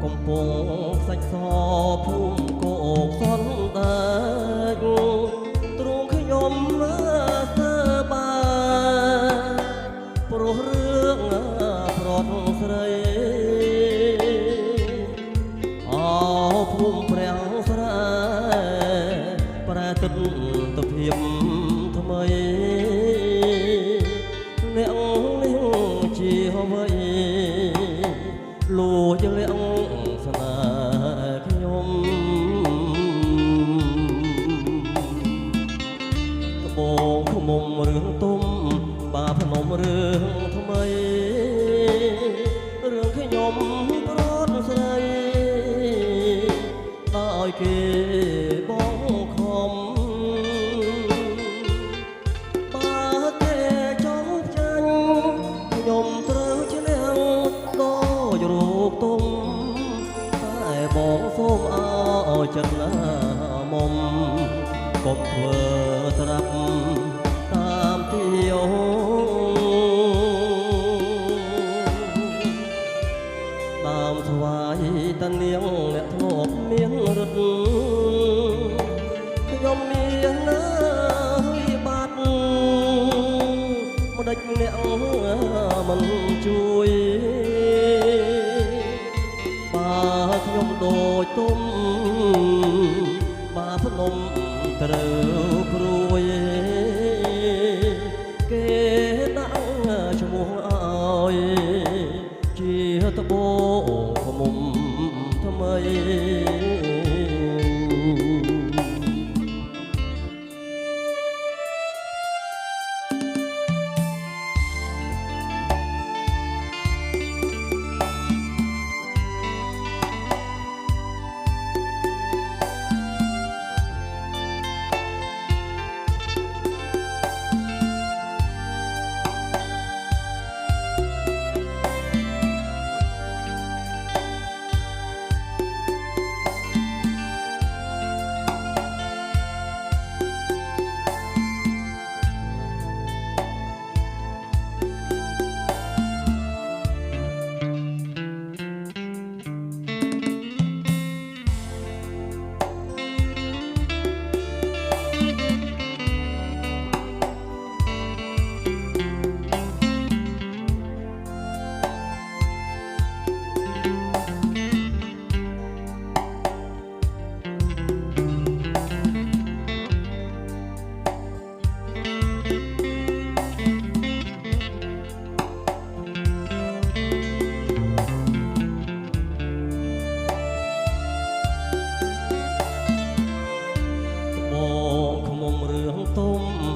កំពង់សាច់សភូមិគោកសនដាច់ទ្រង់ខ្ញុំសើបាព្រោះរឿងប្រត់ស្រីអោភូមិព្រះស្រែប្រែទឹកទៅភាពថ្មីអ្នកនេះជាអ្វីលួចលៀងស្នេហ៍ខ្ញុំត្បូងខ្មុំរឿងទុំបាភ្នំរឿងថ្មីរឿងខ្ញុំប្រត់ស្រីដោយគេបងខំបើគេចង់ចាញ់ខ្ញុំត្រូវឈ្នះដោយរូបទុំតែបងសូមឲ្យចិត្តណាមុំកុំធ្វើត្រាប់តាមទីអូតាមថ្វាយតានាងអ្នកធ្លាប់មានរត់ខ្ញុំមានណាយបាត់ម្ដេចអ្នកមិនជួយបើខ្ញុំដូចទុំបើភ្នំត្រូវព្រួយគេដាក់ឈ្មោះឲ្យជាត្បូងខ្មុំថ្មី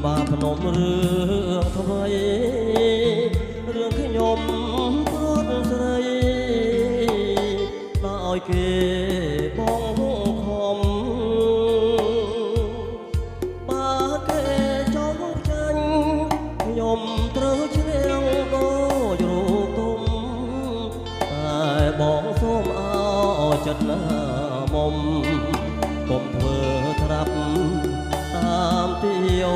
បាភ្នំរឿងថ្មីរឿងខ្ញុំប្រត់ស្រីដោយគេបងខំបើគេចង់ចាញ់ខ្ញុំត្រូវឈ្នះដោយរូបទុំតែបងសូមឲ្យចិត្តណាមុំកុំធ្វើត្រាប់តាមទីអូ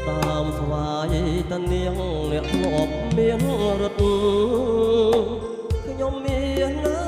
តាមស្វាយតានាងអ្នកធ្លាប់មានរត់ខ្ញុំមានណា